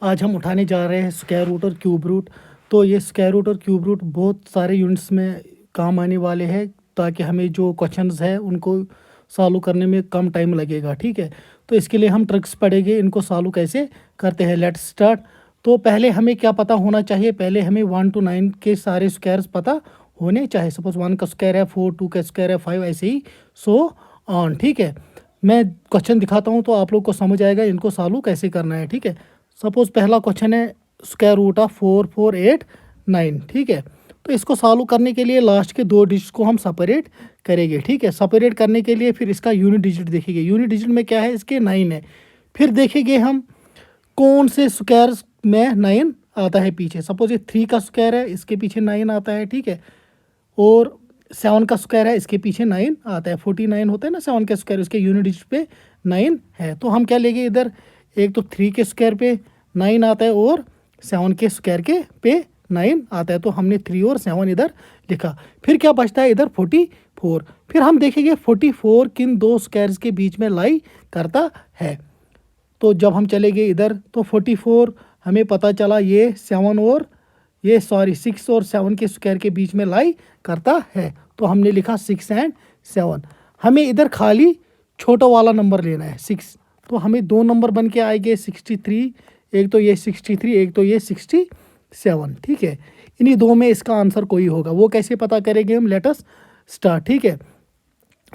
आज हम उठाने जा रहे हैं स्क्वायर रूट और क्यूब रूट। तो ये स्क्वायर रूट और क्यूब रूट बहुत सारे यूनिट्स में काम आने वाले हैं, ताकि हमें जो क्वेश्चंस है उनको सॉल्व करने में कम टाइम लगेगा। ठीक है, तो इसके लिए हम ट्रिक्स पढ़ेंगे, इनको सॉल्व कैसे करते हैं। Let's start. तो पहले हमें क्या पता होना चाहिए, पहले हमें 1 to 9 के सारे स्क्वायर्स पता होने चाहिए। सपोज 1 का स्क्वायर है 4, 2 का स्क्वायर है 5, ऐसे ही सो ऑन। ठीक है, मैं क्वेश्चन दिखाता हूँ तो आप लोग को समझ आएगा इनको सॉल्व कैसे करना है। ठीक है, सपोज पहला क्वेश्चन है स्क्वायर रूट ऑफ 4, 4, 8, 9। ठीक है, तो इसको सॉल्व करने के लिए लास्ट के दो डिजिट को हम सेपरेट करेंगे। ठीक है, सेपरेट करने के लिए फिर इसका यूनिट डिजिट देखेंगे। यूनिट डिजिट में क्या है, इसके 9 है। फिर देखेंगे हम कौन से स्क्वायर में 9 आता है पीछे। सपोज ये 3 का स्क्वायर है, इसके पीछे 9 आता है। ठीक है, और 7 का स्क्वायर है, इसके पीछे 9 आता है। 49 होता है ना 7 का स्क्वायर, उसके यूनिट डिजिट पे 9 है। तो हम क्या लेंगे इधर, एक तो 3 के स्क्वायर पे 9 आता है और 7 के स्क्वायर के पे 9 आता है। तो हमने 3 और 7 इधर लिखा। फिर क्या बचता है इधर 44। फिर हम देखेंगे 44 किन दो स्क्वायर्स के बीच में लाई करता है। तो जब हम चलेंगे इधर तो 44 हमें पता चला ये 7 और ये 6 और 7 के स्क्वायर के बीच में लाई करता है। तो हमने लिखा 6 एंड 7। हमें इधर खाली छोटा वाला नंबर लेना है 6। तो हमें दो नंबर बन के आएंगे 63, एक तो ये 63, एक तो ये 67। ठीक है, इन्हीं दो में इसका आंसर कोई होगा। वो कैसे पता करेंगे हम, लेट अस स्टार्ट। ठीक है,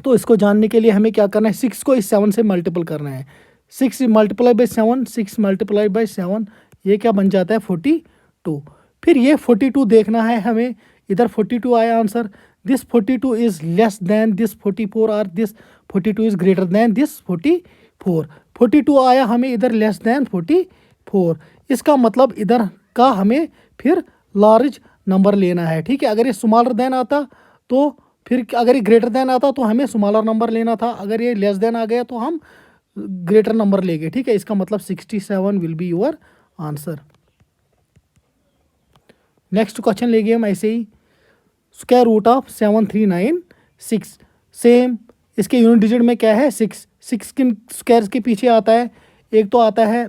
तो इसको जानने के लिए हमें क्या करना है, 6 को इस 7 से मल्टीपल करना है। 6 मल्टीप्लाई बाई 7, 6 मल्टीप्लाई बाई 7, ये क्या बन जाता है 42। फिर ये 42 देखना है हमें, इधर 42 आया answer. This 42 is less than this 44 और this 42 is greater than this 44। 42 आया हमें इधर लेस देन 44। इसका मतलब इधर का हमें फिर लार्ज नंबर लेना है। ठीक है, अगर ये स्मॉलर देन आता तो फिर, अगर ये ग्रेटर देन आता तो हमें स्मॉलर नंबर लेना था। अगर ये लेस देन आ गया तो हम ग्रेटर नंबर लेंगे। ठीक है, इसका मतलब 67 will be your answer. Next question लेंगे हम ऐसे ही, स्क्वायर रूट ऑफ 7396। सेम, इसके यूनिट डिजिट में क्या है 6। 6 किन स्क्वायर के पीछे आता है, एक तो आता है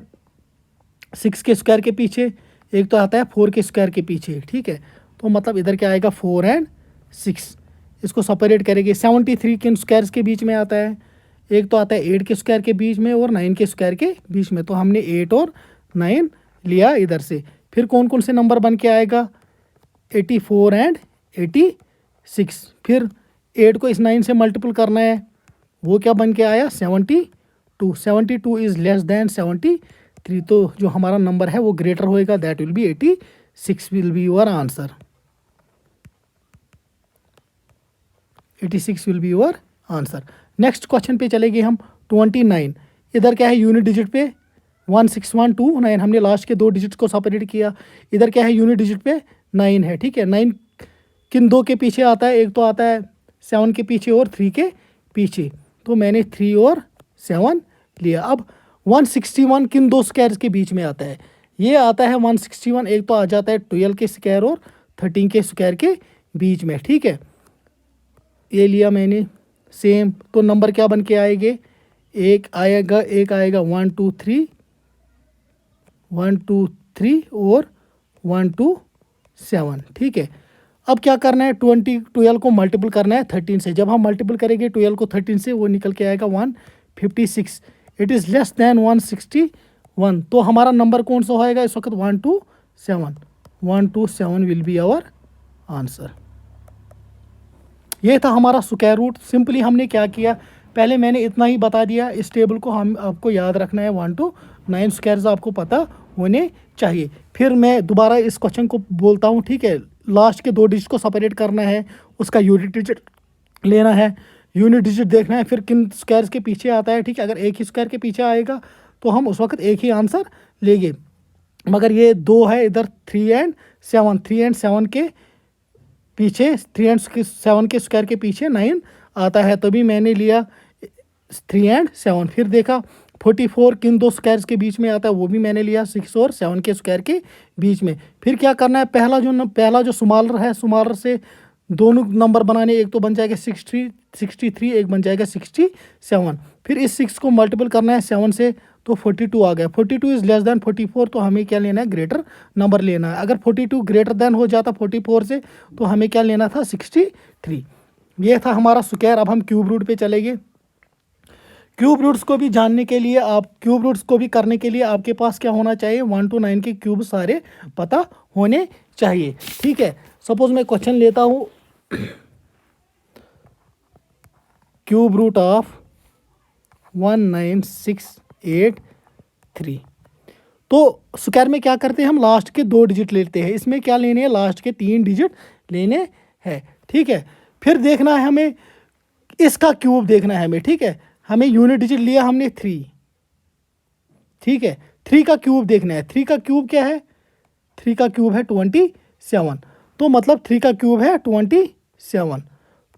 6 के स्क्वायर के पीछे, एक तो आता है 4 के स्क्वायर के पीछे। ठीक है, तो मतलब इधर क्या आएगा 4 एंड 6। इसको सेपरेट करेंगे। 73 किन स्क्वायर्स के बीच में आता है, एक तो आता है 8 के स्क्वायर के बीच में और 9 के स्क्वायर के बीच में। तो हमने 8 और 9 लिया इधर से। फिर कौन कौन से नंबर बन के आएगा, 84 एंड 86। फिर 8 को इस 9 से मल्टीपल करना है, वो क्या बन के आया 72। 72 इज़ लेस देन 73। तो जो हमारा नंबर है वो ग्रेटर होएगा, that will be 86 will be your answer. 86 will be your answer. Next question पे चलेंगे हम 29। इधर क्या है यूनिट डिजिट पे 16129, हमने लास्ट के दो डिजिट्स को सेपरेट किया। इधर क्या है यूनिट डिजिट पे 9 है। ठीक है, 9 किन दो के पीछे आता है, एक तो आता है 7 के पीछे और 3 के पीछे। तो मैंने 3 और 7 लिया। अब 161 किन दो स्क्वायर्स के बीच में आता है, ये आता है 161, एक तो आ जाता है 12 के स्क्वायर और 13 के स्क्वायर के बीच में। ठीक है, ये लिया मैंने सेम। तो नंबर क्या बन के आएंगे, एक आएगा 1 2 3, 1 2 3 और 1 2 7। ठीक है, अब क्या करना है, 12 को मल्टीपल करना है 13 से। जब हम मल्टीपल करेंगे 12 को 13 से, वो निकल के आएगा 156। It is less than 161। तो हमारा नंबर कौन सा होएगा इस वक्त, 127। 127 विल बी आवर आंसर। ये था हमारा स्क्वायर रूट। सिंपली हमने क्या किया, पहले मैंने इतना ही बता दिया। इस टेबल को हम आपको याद रखना है, 1 to 9 स्क्वायर्स आपको पता होने चाहिए। फिर मैं दोबारा इस क्वेश्चन को बोलता हूँ। ठीक है, लास्ट के दो डिजिट को सेपरेट करना है, उसका यूनिट डिजिट लेना है, यूनिट डिजिट देखना है, फिर किन स्क्वायर्स के पीछे आता है। ठीक है, अगर एक ही स्क्वायर के पीछे आएगा तो हम उस वक्त एक ही आंसर लेंगे। मगर ये दो है इधर 3 एंड 7, 3 एंड 7 के पीछे, 3 एंड 7 के स्क्वायर के पीछे 9 आता है, तभी मैंने लिया 3 एंड 7। फिर देखा 44 किन दो स्क्वायर्स के बीच में आता है, वो भी मैंने लिया 6 और 7 के स्क्वायर के बीच में। फिर क्या करना है, पहला जो स्मॉलर है, स्मॉलर से दोनों नंबर बनाने, एक तो बन जाएगा 63, एक बन जाएगा 67। फिर इस 6 को मल्टीपल करना है 7 से, तो 42 आ गया। 42 इज़ लेस दैन 44, तो हमें क्या लेना है, ग्रेटर नंबर लेना है। अगर 42 ग्रेटर दैन हो जाता 44 से तो हमें क्या लेना था, 63। ये था हमारा स्क्वायर। अब हम क्यूब रूट पे चलेंगे। क्यूब रूट्स को भी जानने के लिए, आप क्यूब रूट्स को भी करने के लिए आपके पास क्या होना चाहिए, 1 to 9 के क्यूब सारे पता होने चाहिए। ठीक है, सपोज मैं क्वेश्चन लेता हूँ, क्यूब रूट ऑफ 19683। तो स्क्वायर में क्या करते हैं हम, लास्ट के 2 डिजिट लेते हैं। इसमें क्या लेने हैं, लास्ट के 3 डिजिट लेने हैं। ठीक है, फिर देखना है हमें इसका क्यूब देखना है हमें। ठीक है, हमें यूनिट डिजिट लिया हमने 3। ठीक है, 3 का क्यूब देखना है। 3 का क्यूब क्या है, 3 का क्यूब है 27। तो मतलब 3 का क्यूब है 27।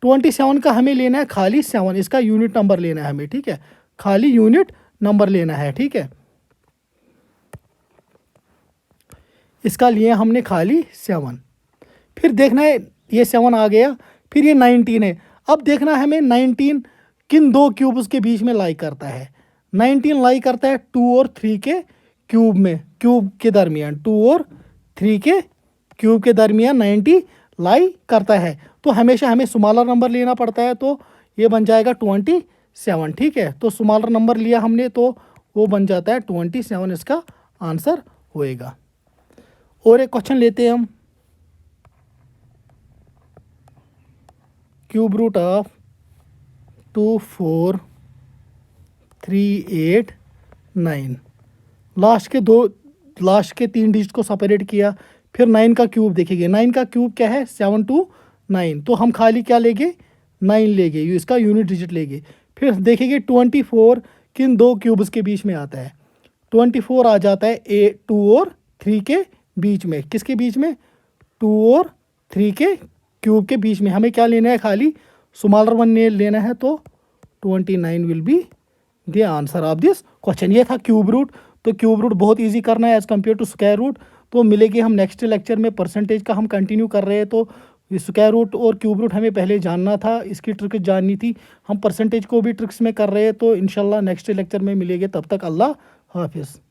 27 का हमें लेना है खाली 7, इसका यूनिट नंबर लेना है हमें। ठीक है, खाली यूनिट नंबर लेना है। ठीक है, इसका लिए हमने खाली 7। फिर देखना है, ये 7 आ गया। फिर ये 19 है। अब देखना है हमें 19 किन 2 क्यूब्स के बीच में लाई करता है। 19 लाई करता है 2 और 3 के क्यूब में, क्यूब के दरमियान। 2 और 3 के क्यूब के दरमियान 90 लाई करता है। तो हमेशा हमें स्मॉलर नंबर लेना पड़ता है, तो ये बन जाएगा 27। ठीक है, तो स्मॉलर नंबर लिया हमने तो वो बन जाता है 27, इसका आंसर होएगा। और एक क्वेश्चन लेते हैं हम, क्यूब रूट ऑफ 24389। लास्ट के 3 डिजिट को सेपरेट किया। फिर 9 का क्यूब देखेंगे। 9 का क्यूब क्या है, 729। तो हम खाली क्या लेंगे, 9 लेंगे, इसका यूनिट डिजिट लेंगे। फिर देखेंगे 24 किन 2 क्यूब्स के बीच में आता है। 24 आ जाता है 2 और 3 के बीच में। किसके बीच में, 2 और 3 के क्यूब के बीच में। हमें क्या लेना है, खाली स्मॉलर वन लेना है। तो 29 will be the answer of this question. ये था क्यूब रूट। तो क्यूब रूट बहुत इजी करना है as compare to square root. तो मिलेगी हम नेक्स्ट लेक्चर में। परसेंटेज का हम कंटिन्यू कर रहे हैं। तो स्क्वायर रूट और क्यूब रूट हमें पहले जानना था, इसकी ट्रिक जाननी थी। हम परसेंटेज को भी ट्रिक्स में कर रहे हैं। तो इंशाल्लाह नेक्स्ट लेक्चर में मिलेंगे। तब तक अल्लाह हाफिज़।